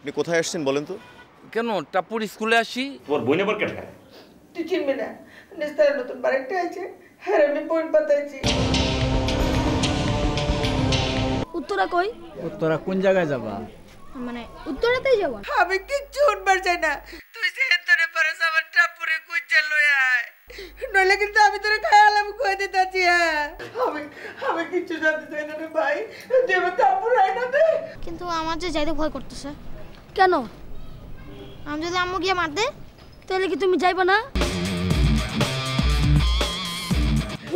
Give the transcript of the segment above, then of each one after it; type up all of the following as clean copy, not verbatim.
আপনি কোথায় আসছেন বলেন তো? কেন টাপুর স্কুলে আসি? তোর বই নেবার কেটে তুই চিনবি না, নিস্তারের নতুন বাড়িটা আছে, হ্যাঁ আমি বোন পাতাইছি। উত্তরা কই? উত্তরা কোন জায়গায় যাবা? মানে উত্তরাতেই যাব। আমি কিচ্ছু উঠবার চাই না, তুই যে তোরে পারস আমার টাপুরে কুইজা লয়ে আয়, নইলে কিন্তু আমি তোরে খায়ালাম কই দিতাছি। হ্যাঁ আমি কিচ্ছু জানতে চাই না রে ভাই, তুই আমার টাপুরে আয় না দে। কিন্তু আমার যে যাইতে ভয় করতেছে। কেন? আমি যদি আম্মু গিয়ে মার দে তাহলে কি তুমি যাইবা না?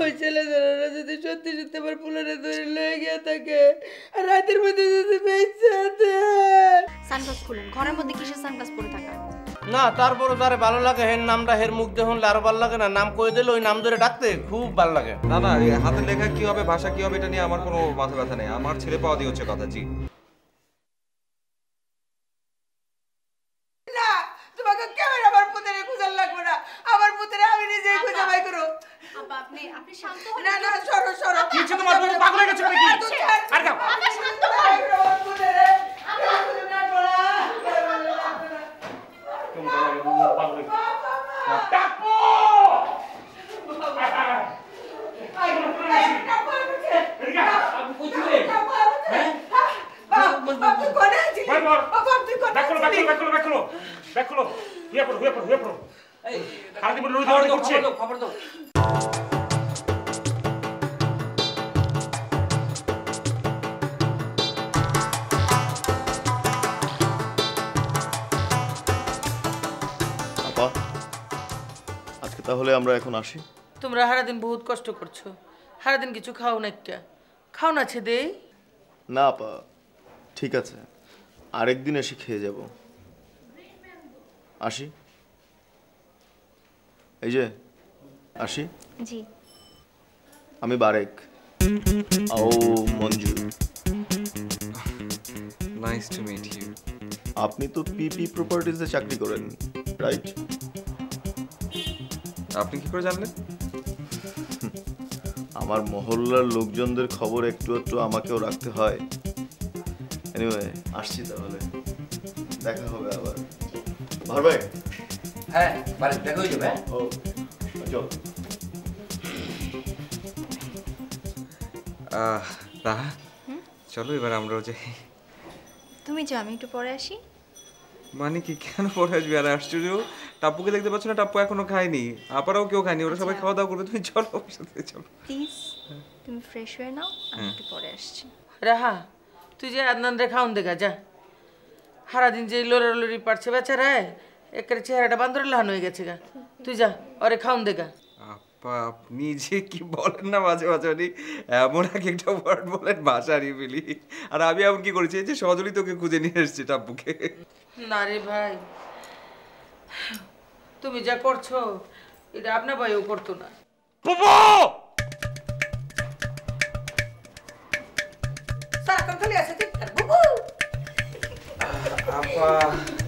ওই ছেলেরা যদি সত্যি সত্যি আমার পুলারে ধরে লয়ে গিয়ে থাকে আর রাতের মধ্যে যদি বেঁচে দেয়। সানগ্লাস খুলেন, ঘরের মধ্যে কিসের সানগ্লাস পরে থাকা? না তারপরে যারে ভালো লাগে হের নামটা হের মুখ দেখুন আরো ভালো লাগে না, নাম কয়ে দিলে ওই নাম ধরে ডাকতে খুব ভালো লাগে। না না, হাতে লেখা কি হবে, ভাষা কি হবে, এটা নিয়ে আমার কোনো মাথা ব্যথা নেই। আমার ছেলে পাওয়া দিয়ে হচ্ছে কথা। জি না, তোমাকে কেমন আমার পুত্রে খুঁজার লাগবে না, আমার পুত্রে আমি নিজেই খুঁজে বাই করব। আপা আপনি শান্ত হন। না না, সরো সরো। কিছু তোমার বউ পাগল হয়ে গেছে নাকি? আর দাও। আপা শান্ত হন। আমার পুত্রে আমি খুঁজে না পড়া। তুমি তো পাগল হয়ে টাপু! খবর দাও। আপা আজকে তাহলে আমরা এখন আসি। তোমরা সারাদিন বহুত কষ্ট করছো, সারাদিন কিছু খাও না, একটা খাও না ছেদে। না আপা ঠিক আছে, আরেকদিন এসে খেয়ে যাব। আসি, এই যে আসি। জি আমি বারেক। ও Manju. Nice to meet you. আপনি তো পিপি প্রপার্টিজে চাকরি করেন, রাইট? আপনি কি করে জানলেন? আমার মহল্লার লোকজনদের খবর একটু একটু আমাকেও রাখতে হয়। এনিওয়ে আসছি তাহলে, দেখা হবে আবার। ভার ভাই। হ্যাঁ বাড়ি দেখা হয়ে যাবে। ও চল। রাহা চলো এবার আমরাও যাই। তুমি যাও, আমি একটু পরে আসি। মানে কি, কেন পরে আসবি? আর আশ্চর্য, টাপ্পুকে দেখতে পাচ্ছ না? টাপ্পু এখনো খায়নি, আপারাও কেউ খায়নি, ওরা সবাই খাওয়া দাওয়া করবে। তুমি চলো আমার সাথে, চলো প্লিজ তুমি ফ্রেশ হয়ে নাও, আমি একটু পরে আসছি। রাহা তুই যে আদনান রে খাওন দেখা যা, সারাদিন যে লড়ালড়ি পারছে বেচারায়, একের চেহারাটা বান্দরের লাহান হয়ে গেছে গা। তুই যা ওরে খাওন দেখা। আপা আপনি যে কি বলেন না মাঝে মাঝে, উনি এমন এক একটা ওয়ার্ড বলেন ভাষা হারিয়ে ফেলি। আর আমি এমন কি করেছি যে সজলই তোকে খুঁজে নিয়ে এসেছি টাপ্পুকে। না রে ভাই, তুমি যা করছো এটা আপনার ভাইও করতো না। সারাক্ষণ খালি আছে চিৎকার, বুবু। আপা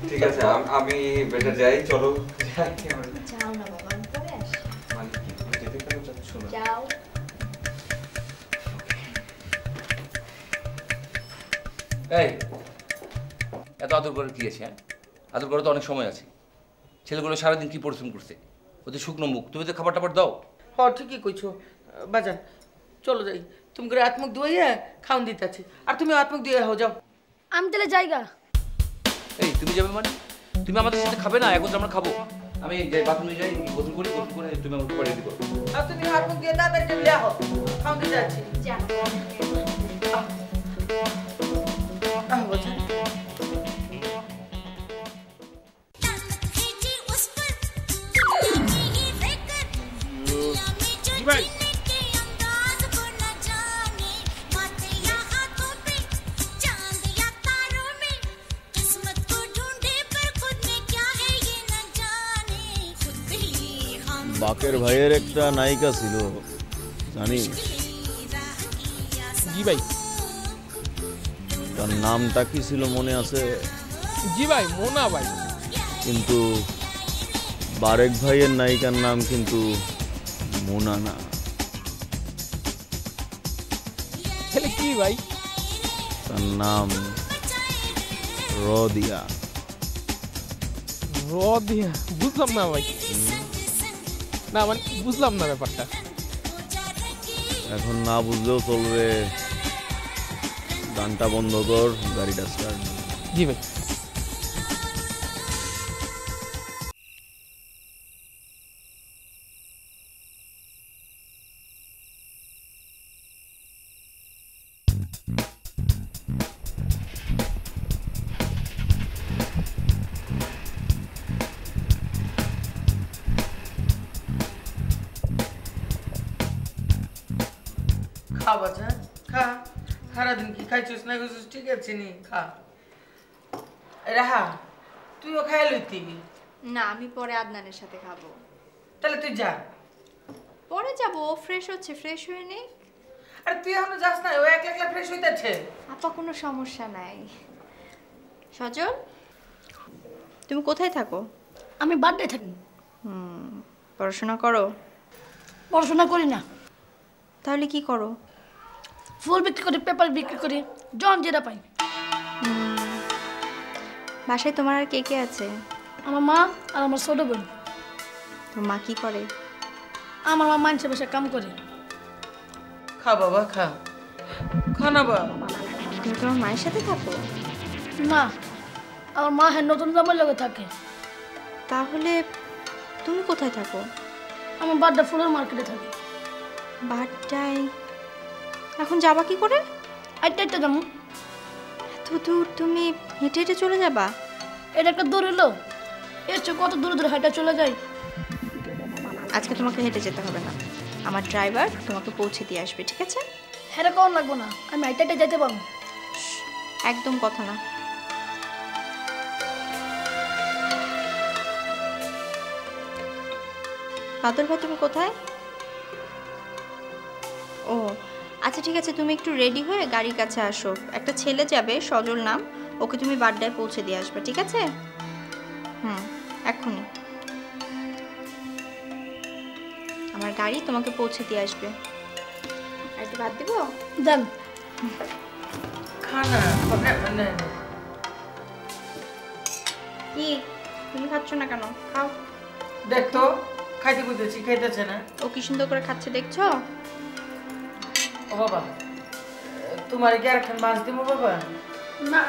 ঠিক আছে, আমি বেটার যাই, চলো যাও না বাবা, আমি পরে আসি। মানে কি যেতে কেন চাচ্ছ না? যাও। এই এত আদর করে কি আছে? হ্যাঁ আদর করে তো অনেক সময় আছে। ছেলেগুলো সারাদিন কি পরিশ্রম করছে, ওদের শুকনো মুখ, তুমি তো খাবার টাবার দাও। হ ঠিকই কইছো বাজান, চলো যাই। তুমি করে হাত মুখ ধুইয়া খাওন দিতে আছে, আর তুমি হাত মুখ ধুয়ে হও যাও। আমি তাহলে যাইগা। এই তুমি যাবে মানে? তুমি আমাদের সাথে খাবে না? এখন তো আমরা খাবো। আমি যাই বাথরুমে যাই, গোসল করি, গোসল করে তুমি আমাকে পাঠিয়ে দিবো। আর তুমি হাত মুখ দিয়ে তাড়াতাড়ি চলে আহো, খাওন দিতে আছে। যা। বাজান বাকের ভাইয়ের একটা নায়িকা ছিল জানিস? জি ভাই। তার নামটা কি ছিল মনে আছে? জি ভাই, মোনা ভাই। কিন্তু বারেক ভাইয়ের নায়িকার নাম কিন্তু মোনা না। তাহলে কি ভাই? তার নাম র দিয়া বুঝলাম না ভাই, না মানে বুঝলাম না ব্যাপারটা। এখন না বুঝলেও চলবে, গানটা বন্ধ কর, গাড়িটা স্টার্ট। জি ভাই। খা বাচ্চা খা, সারাদিন কি খাইছিস না খাইছিস ঠিক আছে নি, খা। রাহা তুইও খাই লইতি? না, আমি পরে আদনানের সাথে খাবো। তাহলে তুই যা। পরে যাবো, ফ্রেশ হচ্ছে, ফ্রেশ হয়ে নেই। আরে তুই এখনো যাস না, ও একলা একলা ফ্রেশ হইতেছে। আপা কোনো সমস্যা নাই। সজল, তুমি কোথায় থাকো? আমি বাড়িতে থাকি। পড়াশোনা করো? পড়াশোনা করি না। তাহলে কি করো? ফুল বিক্রি করি, পেপার বিক্রি করি, জন যেটা পাই। বাসায় তোমার আর কে কে আছে? আমার মা আর আমার ছোট বোন। তোর মা কি করে? আমার মা মানুষের বাসায় কাম করে। খা বাবা খা, খা না বাবা। তুমি তোমার মায়ের সাথে থাকো? না, আমার মা হ্যাঁ নতুন জামার লগে থাকে। তাহলে তুমি কোথায় থাকো? আমার বাড্ডা ফুলের মার্কেটে থাকি। বাড্ডায়? এখন যাবা কি করে? একটা যাবো। এত দূর তুমি হেঁটে হেঁটে চলে যাবা? এটা একটা দূর এলো, এর চেয়ে কত দূরে দূরে হেঁটে চলে যাই। আজকে তোমাকে হেঁটে যেতে হবে না, আমার ড্রাইভার তোমাকে পৌঁছে দিয়ে আসবে, ঠিক আছে? হেঁটে কম লাগবো না, আমি হেঁটে হেঁটে যেতে পারবো। একদম কথা না। বাদল ভাই তুমি কোথায়? ও আচ্ছা ঠিক আছে, তুমি একটু রেডি হয়ে গাড়ির কাছে আসো। একটা ছেলে যাবে, সজল নাম, ওকে তুমি বাড্ডায় পৌঁছে দিয়ে আসবে, ঠিক আছে? এক্ষুনি আমার গাড়ি তোমাকে পৌঁছে দিয়ে আসবে। আর একটু ভাত দিব? দেন। খা না, কি তুমি খাচ্ছ না কেন? খাও। দেখ তো খাইতে কইতেছি, খাইতেছে না। ও কি সুন্দর করে খাচ্ছে দেখছো? ও বাবা, তোমার কি আর খান মাছ দিব বাবা? না।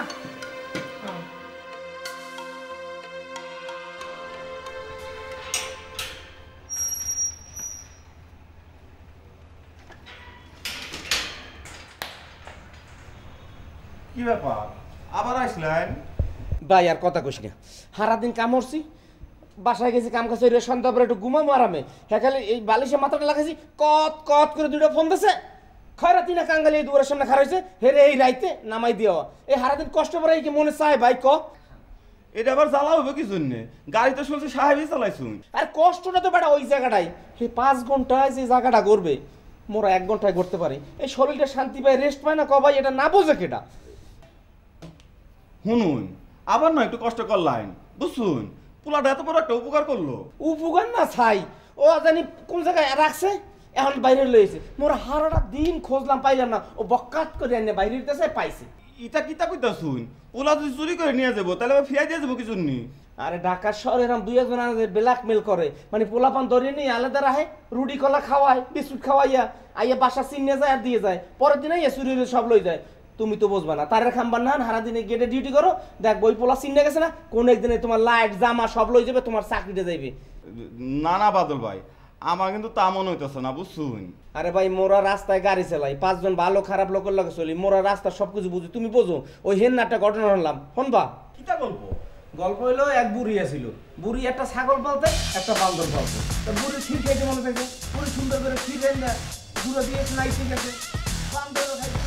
কি ব্যাপার, আবার আসলেন? ভাই আর কথা কইস না, সারাদিন কাম করছি, বাসায় গেছি কাম কাছে সন্ধ্যা পরে একটু ঘুমাবো আরামে, হ্যাঁ খালি এই বালিশে মাথাটা লাগাইছি, কত কত করে দুটো ফোন দিছে, খয়রাতি না কাঙ্গালি এই দুয়ারের সামনে খারাপ হয়েছে, হেরে এই রাইতে নামাই দেওয়া, এই সারাদিন কষ্ট করে কি মনে চায় ভাই ক? এটা আবার জ্বালা হবে কি জন্যে? গাড়ি তো শুনছি সাহেবই চালাইছুন। আর কষ্টটা তো বেটা ওই জায়গাটাই, এই 5 ঘন্টায় যে জায়গাটা করবে মোরা 1 ঘন্টায় করতে পারি, এই শরীরটা শান্তি পায়, রেস্ট পায় না ক ভাই? এটা না বোঝে কেটা? শুনুন, আবার না একটু কষ্ট করলাইন, বুঝছুন? পোলাটা এত বড় একটা উপকার করলো। উপকার না ছাই, ও জানি কোন জায়গায় রাখছে, এখন বাইরে লইছে, মোরা হারাটা দিন খোঁজলাম পাইলাম না, ও বকাত করে এনে বাইরে দিতেছে, পাইছে। ইটা কিতা কইতা শুন, পোলা যদি চুরি করে নিয়ে যাবো তাহলে আবার ফিরাই দিয়ে যাবো কি জন্যে? আরে ঢাকা শহরে এরকম 2-1 জন ব্ল্যাকমেল করে, মানে পোলাপান ধরে নিয়ে আলাদা রাখে, রুটি কলা খাওয়ায়, বিস্কুট খাওয়াইয়া আইয়া বাসা চিনে যায় আর দিয়ে যায়, পরের দিন আইয়া চুরি সব লই যায়। তুমি তো বুঝবা না, তারের খাম্বার না হারা দিনে গেটে ডিউটি করো, দেখ বই পোলা চিনে গেছে না, কোন একদিনে তোমার লাইট জামা সব লই যাবে, তোমার চাকরিতে যাইবে। না না বাদল ভাই, আমার কিন্তু তা মনে হইতেছে না, বুঝছুন? আরে ভাই মোরা রাস্তায় গাড়ি চালাই, 5 জন ভালো খারাপ লোকের লগে চলি, মোরা রাস্তা সবকিছু বুঝি, তুমি বোঝো। ওই হেন একটা ঘটনা শুনলাম, শুনবা? কিটা গল্প? গল্প হইলো এক বুড়ি আছিল, বুড়ি একটা ছাগল পালতে, একটা বান্দর পালতে, তা বুড়ি ঠিক খাইতে মনে থাকে, বুড়ি সুন্দর করে ঠিক দেন না, গুঁড়ো দিয়ে নাই ঠিক আছে, বান্দরও খাইতে।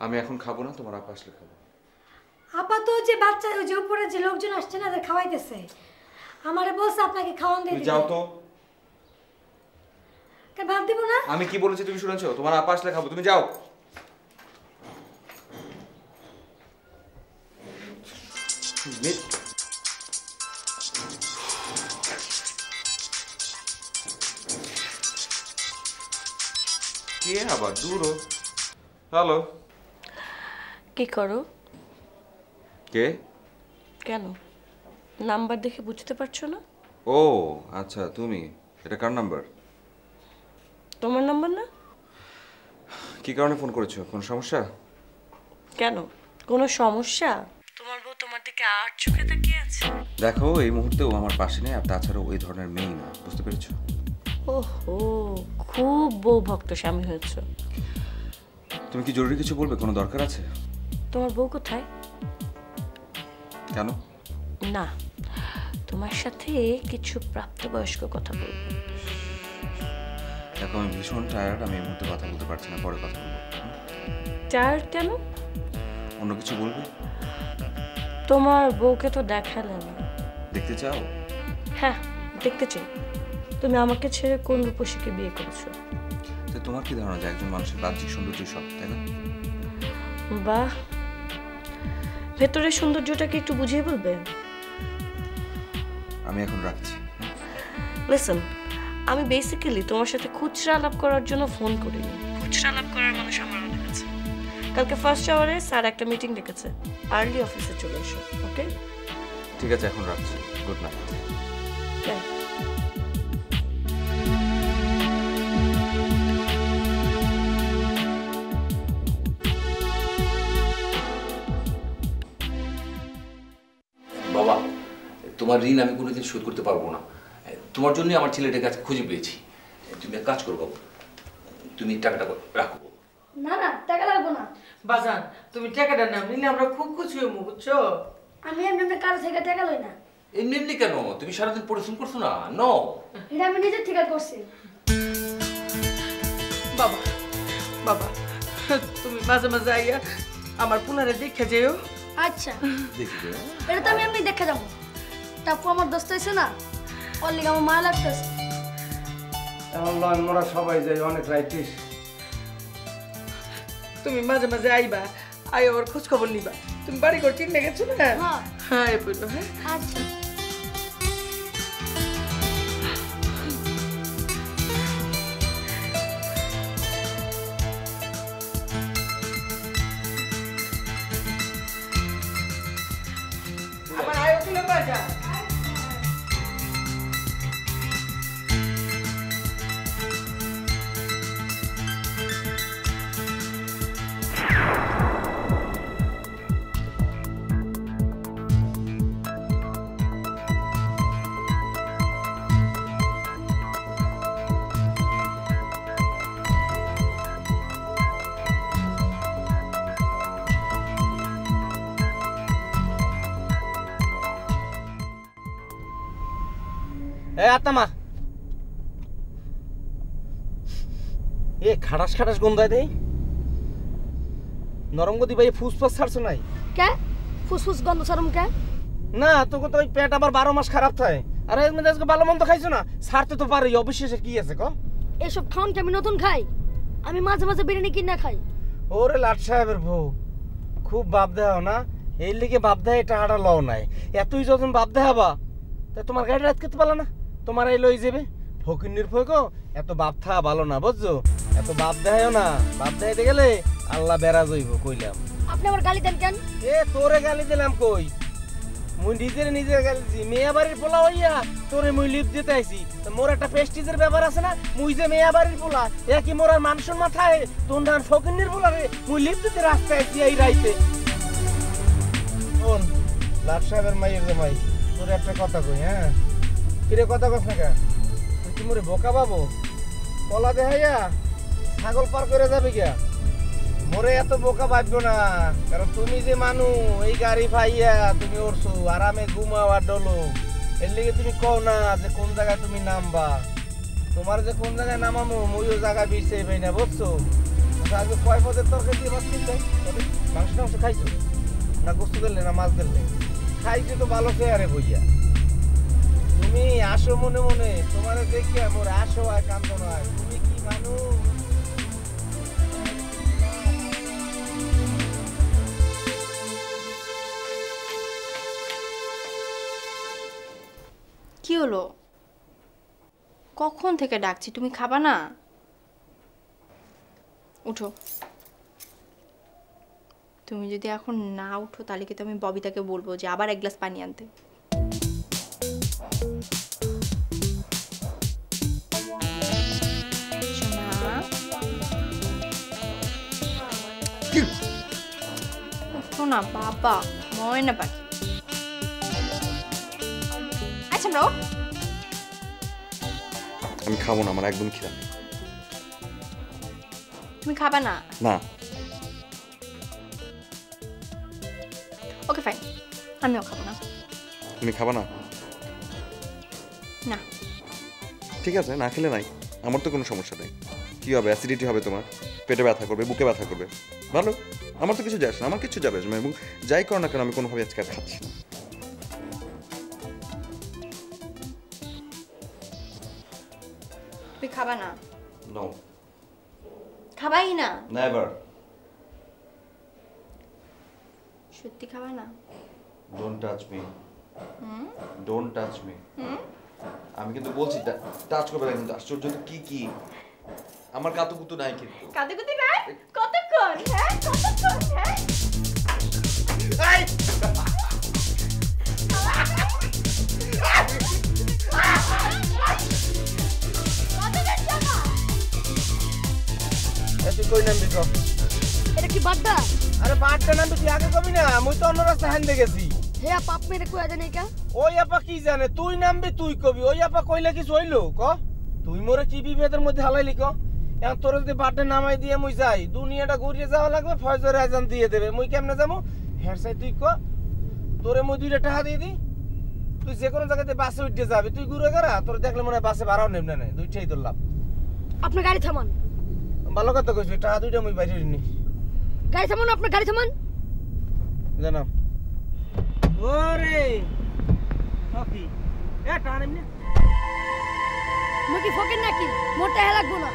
আমি এখন খাবো না, তোমার আপা আসলে খাবো। আপা তো যে বাচ্চা ওই যে উপরে যে লোকজন আসছে না তাদের খাওয়াইতেছে, আমারে বলছে আপনাকে খাওয়ান দিয়ে যাও তো। কেন ভাত দিব না? আমি কি বলেছি তুমি শুনেছো? তোমার আপা আসলে খাবো, তুমি যাও। কে আবার দূর? হ্যালো, কি করো? কে? কেন নাম্বার দেখে বুঝতে পারছো না? ও আচ্ছা, তুমি। এটা কার নাম্বার? তোমার নাম্বার না। কি কারণে ফোন করেছো? কোনো সমস্যা? কেন কোনো সমস্যা? তোমার বউ তোমার দিকে আর চোখে তাকিয়ে আছে। দেখো এই মুহূর্তেও আমার পাশে নেই, আর তাছাড়াও ওই ধরনের মেয়ে না, বুঝতে পেরেছো? ওহো, খুব বউ ভক্ত স্বামী হয়েছো। তুমি কি জরুরি কিছু বলবে? কোনো দরকার আছে? তোমার বউ কোথায়? কেন? না, তোমার সাথে কিছু প্রাপ্তবয়স্ক কথা বলবো। দেখো আমি ভীষণ টায়ার্ড, আমি এই মুহূর্তে কথা বলতে পারছি না, পরে কথা বলবো। টায়ার্ড কেন? অন্য কিছু বলবে? তোমার বউকে তো দেখালে না। দেখতে চাও? হ্যাঁ দেখতে চাই। তুমি আমাকে ছেড়ে কোন রূপসীকে বিয়ে করেছো? তো তোমার কি ধারণা যে একজন মানুষের বাহ্যিক সৌন্দর্য সব, তাই না? বাহ, ভেতরের সৌন্দর্যটাকে একটু বুঝিয়ে বলবে? আমি এখন রাখছি। লিসেন, আমি বেসিক্যালি তোমার সাথে খুচরা আলাপ করার জন্য ফোন করিনি। খুচরা আলাপ করার মানুষ আমার অনেক আছে। কালকে ফার্স্ট আওয়ারে স্যার একটা মিটিং ডেকেছে, আর্লি অফিসে চলে এসো। ওকে ঠিক আছে, এখন রাখছি। Good night. বাবা, তোমার ঋণ আমি কোনোদিন শোধ করতে পারবো না। তোমার জন্যই আমার ছেলেটাকে আজকে খুঁজে পেয়েছি। তুমি এক কাজ করো বাবু, তুমি টাকাটা রাখো। না না, টাকা লাগবো না। বাজান, তুমি টাকাটা নাও, নিলে আমরা খুব খুশি হবো, বুঝছো? আমি এমনি কারো থেকে টাকা লই না। এমনি এমনি কেন? তুমি সারাদিন পরিশ্রম করছো না? ন এটা আমি নিজের থেকে করছি। বাবা বাবা, তুমি মাঝে মাঝে আইয়া আমার পুনারে দেখে যেও। আচ্ছা, এটা তো আমি এমনি দেখে যাবো। টাপু আমার দোস্ত হয়েছে না, ওর লিগে আমার মায়া লাগতেছে। আমরা সবাই যাই, অনেক রাইটিস। তুমি মাঝে মাঝে আইবা, আই ওর খোঁজ খবর নিবা। তুমি বাড়ি ঘর চিনে গেছো না? হ্যাঁ এই পড়লো। হ্যাঁ আচ্ছা। আমার আয়ো কিলো বাজা। আত্মা এ খাটাস খাটাস গন্ধায় দেই। নরম গতি ভাই ফুসফাস ছাড়ছো নাই কে? ফুসফুস গন্ধ ছাড়ুম কে? না তোকে তো ওই পেট আবার 12 মাস খারাপ থাকে। আরে আজকে ভালো মন্দ খাইছো না, ছাড়তে তো পারি, অবশেষে কি আছে ক? এসব খাওন কি আমি নতুন খাই? আমি মাঝে মাঝে বিরিয়ানি কিনা খাই। ওরে লাট সাহেবের বউ, খুব বাপ দেখাও না, এই লিগে বাপ দেয় এটা হাঁটা লও নাই। এতই যখন বাপ দেখাবা তা তোমার গাড়ি রাত করতে পারলো না, তোমার এই লই যাবে ফকির ফকো। এত বাপ থা ভালো না, বুঝছো? এত বাপ দেখাও না, বাপ দেখাইতে গেলে আল্লাহ বেড়া যাইব কইলাম। আপনি আমার গালি দেন কেন? এ তোরে গালি দিলাম কই? মুই নিজের গালি দিছি। মেয়া বাড়ির পোলা হইয়া তোরে মুই লিপ দিতে আইছি। মোর একটা প্রেস্টিজের ব্যাপার আছে না, মুই যে মেয়া বাড়ির পোলা, এ কি মোর আর মানুষের মাথায় তোর ধান ফকির পোলা রে, মুই লিপ দিতে রাস্তায় আইছি এই রাইতে। শোন লাট সাহেবের মাইয়ের জামাই, তোর একটা কথা কই। হ্যাঁ কিরে কথা কস না কেন? তুই কি মোরে বোকা পাবো? কলা দেখাইয়া ছাগল পার করে যাবে গিয়া? মোরে এত বোকা ভাববো না, কারণ তুমি যে মানু এই গাড়ি পাইয়া তুমি উড়ছো আরামে ঘুমাও আর ডলো, এর লিগে তুমি কও না যে কোন জায়গায় তুমি নামবা। তোমার যে কোন জায়গায় নামামো মুইও জায়গা বিরছে ভাই না, বুঝছো? আচ্ছা আজকে কয় পদের তরকারি দিয়ে ভাত কিনতে মাংস টাংস খাইছো না গোস্ত দিলে না মাছ দিলে খাইছো তো ভালো চেয়ারে বইয়া তুমি আসো মনে মনে তোমারে দেখে মোর আসো আর কান্দো না তুমি কি মানুষ কি হলো কখন থেকে ডাকছি তুমি খাবা না উঠো তুমি যদি এখন না উঠো তাহলে কিন্তু আমি ববিতাকে বলবো যে আবার এক গ্লাস পানি আনতে না বাবা ময়না পাখি আচ্ছা ব্রো আমি খাবো না আমার একদম খিদা নেই তুমি খাবা না না ওকে ফাইন আমিও খাবো না তুমি খাবা না না ঠিক আছে না খেলে নাই আমার তো কোনো সমস্যা নেই কি হবে অ্যাসিডিটি হবে তোমার পেটে ব্যথা করবে বুকে ব্যথা করবে ভালো আমার তো কিছু যায় না আমার কিছু যাবে না এবং যাই করো না কেন আমি কোনোভাবে আজকে আর খাচ্ছি না তুমি খাবা না নো খাবাই না নেভার সত্যি খাবা না don't touch me don't touch me আমি কিন্তু বলছি টাচ করবে না কিন্তু আশ্চর্য তো কি আমার কাতুকুতু নাই কিন্তু কাতুকুতু নাই কতক্ষণ হ্যাঁ কতক্ষণ হ্যাঁ এই তুই কই নামবি তো এটা কি বাড্ডা আরে বাড্ডা নামবি তুই আগে কবি না আমি তো অন্য রাস্তা হান গেছি হে পাপ মেরে কই জানে কা ওই আপা কি জানে তুই নামবি তুই কবি ওই আপা কইলে কি হইলো ক তুই মোরে কি বিভেদের মধ্যে হালাইলি ক এখন তোর যদি বাড্ডা নামাই দিয়ে মুই যাই দুনিয়াটা ঘুরিয়ে যাওয়া লাগবে ফজর আজান দিয়ে দেবে মুই কেমনে যাবো হেরসাই তুই ক তোরে মুই 2 টাকা দিয়ে দি তুই যে কোনো জায়গাতে বাসে উঠে যাবি তুই ঘুরে গেরা তোর দেখলে মনে হয় বাসে ভাড়াও নেব না দুইটাই ধরলাম আপনি গাড়ি থামান ভালো কথা কইছিস টাকা দুইটা মুই বাইরে নি গাড়ি থামান আপনি গাড়ি থামান জানাম ওরে ওকে এ টাকা নেমনে নাকি ফকির নাকি মোটা লাগবো না